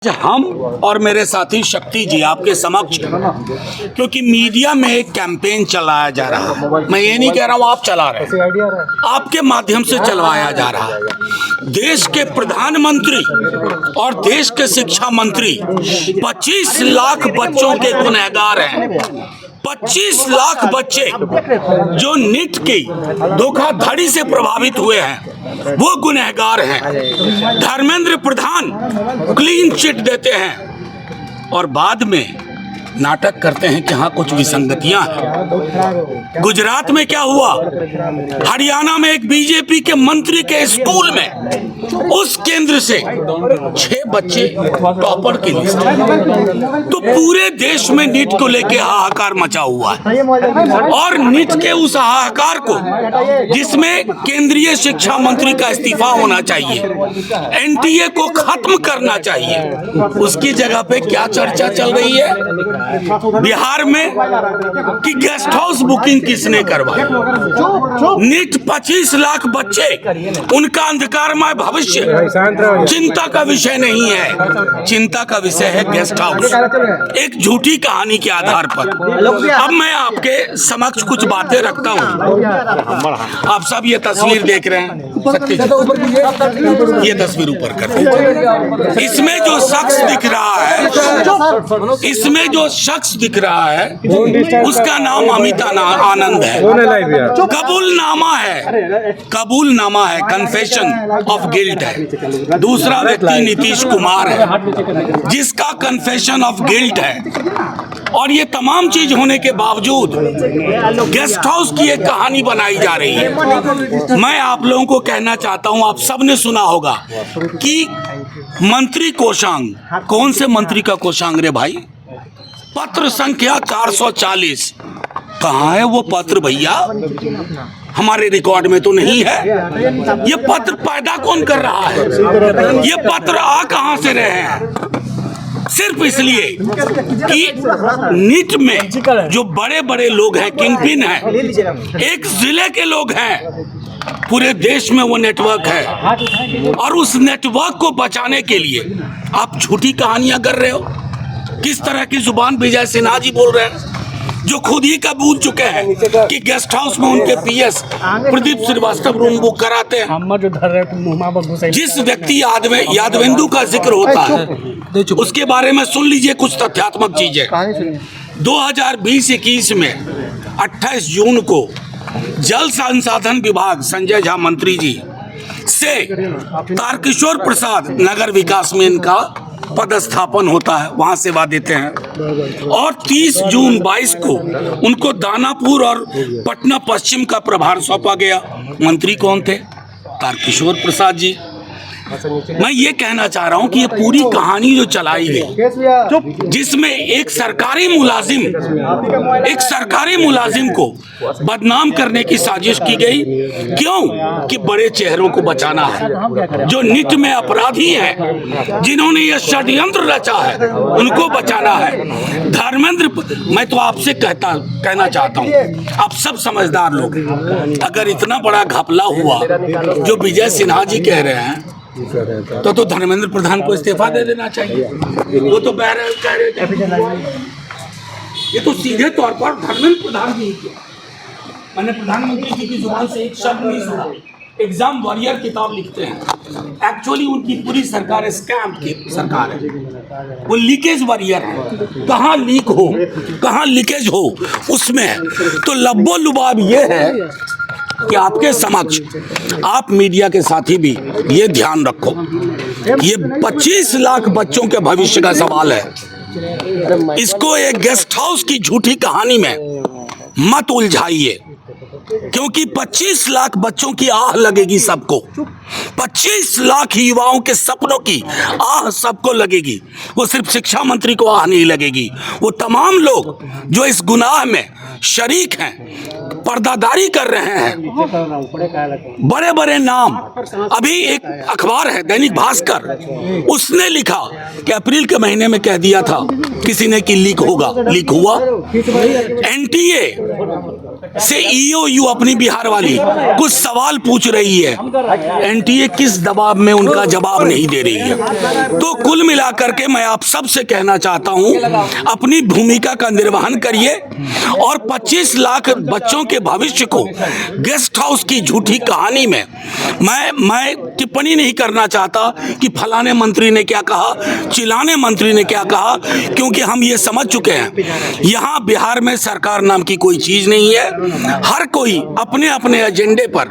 हम और मेरे साथी शक्ति जी आपके समक्ष, क्योंकि मीडिया में एक कैंपेन चलाया जा रहा है। मैं ये नहीं कह रहा हूँ आप चला रहे हैं, आपके माध्यम से चलवाया जा रहा है। देश के प्रधानमंत्री और देश के शिक्षा मंत्री 25 लाख बच्चों के गुनहगार हैं। 25 लाख बच्चे जो नीट की धोखाधड़ी से प्रभावित हुए हैं वो गुनहगार हैं। धर्मेंद्र प्रधान क्लीन चिट देते हैं और बाद में नाटक करते हैं कि हाँ कुछ विसंगतियां हैं। गुजरात में क्या हुआ, हरियाणा में एक बीजेपी के मंत्री के स्कूल में उस केंद्र से 6 बच्चे टॉपर की लिस्ट। तो पूरे देश में नीट को लेके हाहाकार मचा हुआ है और नीट के उस हाहाकार को, जिसमें केंद्रीय शिक्षा मंत्री का इस्तीफा होना चाहिए, एनटीए को खत्म करना चाहिए, उसकी जगह पे क्या चर्चा चल रही है बिहार में कि गेस्ट हाउस बुकिंग किसने करवाई। नीट 25 लाख बच्चे, उनका अंधकारमय भविष्य चिंता का विषय नहीं है, चिंता का विषय है गेस्ट हाउस, एक झूठी कहानी के आधार पर। अब मैं आपके समक्ष कुछ बातें रखता हूँ। आप सब ये तस्वीर देख रहे हैं, ये तस्वीर ऊपर कर। इसमें जो शख्स दिख रहा है, इसमें जो शख्स दिख रहा है उसका नाम अमिता आनंद है। कबूलनामा है, कन्फेशन ऑफ गिल्ट है। दूसरा व्यक्ति नीतीश कुमार है जिसका कन्फेशन ऑफ गिल्ट है। और ये तमाम चीज होने के बावजूद गेस्ट हाउस की एक कहानी बनाई जा रही है। मैं आप लोगों को कहना चाहता हूं, आप सबने सुना होगा कि मंत्री कोषांग, कौन से मंत्री का कोषांग रे भाई, पत्र संख्या 440, कहाँ है वो पत्र भैया? हमारे रिकॉर्ड में तो नहीं है। ये पत्र पैदा कौन कर रहा है? ये पत्र आ कहाँ से रहे हैं? सिर्फ इसलिए कि नीट में जो बड़े बड़े लोग हैं, किंगपिन हैं, एक जिले के लोग हैं, पूरे देश में वो नेटवर्क है और उस नेटवर्क को बचाने के लिए आप झूठी कहानियां कर रहे हो। किस तरह की जुबान विजय सिन्हा जी बोल रहे हैं, जो खुद ही कबूल चुके हैं कि गेस्ट हाउस में उनके PS Pradeep Shrivastava room book कराते हैं। जिस व्यक्ति यादवेंदु का जिक्र होता है उसके बारे में सुन लीजिए कुछ तथ्यात्मक चीजें। 2020-21 में 28 जून को जल संसाधन विभाग संजय झा मंत्री जी से तारकिशोर प्रसाद नगर विकास में इनका पदस्थापन होता है, वहां सेवा देते हैं। और 30 जून 22 को उनको दानापुर और पटना पश्चिम का प्रभार सौंपा गया। मंत्री कौन थे? तारकिशोर प्रसाद जी। मैं ये कहना चाह रहा हूं कि ये पूरी कहानी जो चलाई गई, जिसमें एक सरकारी मुलाजिम को बदनाम करने की साजिश की गई, क्यों? कि बड़े चेहरों को बचाना है। जो नीट में अपराधी हैं, जिन्होंने ये षड्यंत्र रचा है, उनको बचाना है। धर्मेंद्र, मैं तो आपसे कहना चाहता हूं, आप सब समझदार लोग, अगर इतना बड़ा घपला हुआ जो विजय सिन्हा जी कह रहे हैं, तो धर्मेंद्र प्रधान को इस्तीफा दे देना चाहिए। वो तो बहरहाल कह रहे थे, ये तो सीधे तौर पर धर्मेंद्र प्रधान जी किया। मैंने प्रधानमंत्री जी की जुबान से एक शब्द नहीं सुना। एग्जाम वॉरियर किताब लिखते हैं, एक्चुअली उनकी पूरी सरकार स्कैम की सरकार है, वो लीकेज वॉरियर है। कहाँ लीक हो, कहाँ लीकेज हो, उसमें है। तो लब्बो लुबाब ये है कि आपके समक्ष, आप मीडिया के साथी भी ये ध्यान रखो, ये 25 लाख बच्चों के भविष्य का सवाल है। इसको एक गेस्ट हाउस की झूठी कहानी में मत उलझाइए, क्योंकि 25 लाख बच्चों की आह लगेगी सबको। 25 लाख युवाओं के सपनों की आह सबको लगेगी। वो सिर्फ शिक्षा मंत्री को आह नहीं लगेगी, वो तमाम लोग जो इस गुनाह में शरीक हैं, पर्दादारी कर रहे हैं। बड़े बड़े नाम, अभी एक अखबार है दैनिक भास्कर, उसने लिखा कि अप्रैल के महीने में कह दिया था किसी ने कि लीक होगा, लीक हुआ। एनटीए से ईओयू अपनी बिहार वाली कुछ सवाल पूछ रही है, एनटीए किस दबाव में उनका जवाब नहीं दे रही है। तो कुल मिलाकर के मैं आप सबसे कहना चाहता हूं, अपनी भूमिका का निर्वहन करिए और 25 लाख बच्चों के भविष्य को गेस्ट हाउस की झूठी कहानी में मैं टिप्पणी नहीं करना चाहता कि फलाने मंत्री ने क्या कहा, चिलाने मंत्री ने क्या कहा, क्योंकि हम ये समझ चुके हैं यहाँ बिहार में सरकार नाम की कोई चीज नहीं है। हर कोई अपने अपने एजेंडे पर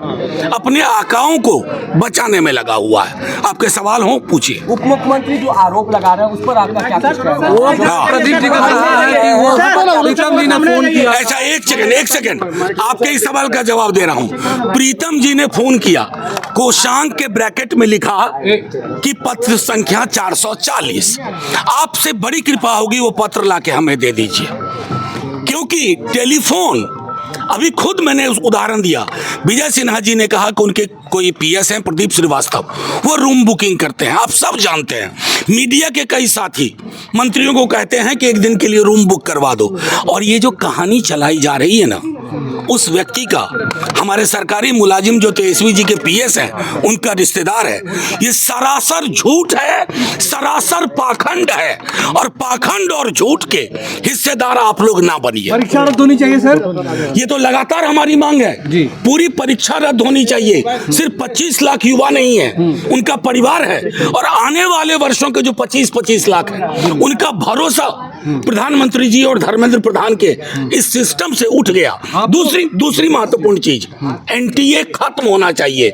अपने आकाओं को बचाने में लगा हुआ है। आपके सवाल हो पूछिए। उप मुख्यमंत्री जो आरोप लगा रहे हैं उस पर आपका क्या कहना है? ऐसा एक सेकंड आपके इस सवाल का जवाब दे रहा हूं। प्रीतम जी ने फोन किया, कोषांक के ब्रैकेट में लिखा कि पत्र संख्या 440। आपसे बड़ी कृपा होगी वो पत्र लाके हमें दे दीजिए, क्योंकि टेलीफोन अभी खुद मैंने उस उदाहरण दिया। विजय सिन्हा जी ने कहा कि उनके कोई पीएस हैं प्रदीप श्रीवास्तव, वो रूम बुकिंग करते हैं, आप सब जानते हैं। मीडिया के कई साथी मंत्रियों को कहते हैं कि एक दिन के लिए रूम बुक करवा दो, और ये जो कहानी चलाई जा रही है ना, उस व्यक्ति का, हमारे सरकारी मुलाजिम जो तेजस्वी जी के पीएस हैं उनका रिश्तेदार है, ये सरासर झूठ है, सरासर पाखंड है, और पाखंड और झूठ के हिस्सेदार आप लोग ना बनिए। परीक्षा रद्द होनी चाहिए सर, ये तो लगातार हमारी मांग है जी। पूरी परीक्षा रद्द होनी चाहिए। सिर्फ 25 लाख युवा नहीं है, उनका परिवार है, और आने वाले वर्षों के जो 25 लाख है उनका भरोसा प्रधानमंत्री जी और धर्मेंद्र प्रधान के इस सिस्टम से उठ गया। दूसरी महत्वपूर्ण चीज, एनटीए खत्म होना चाहिए।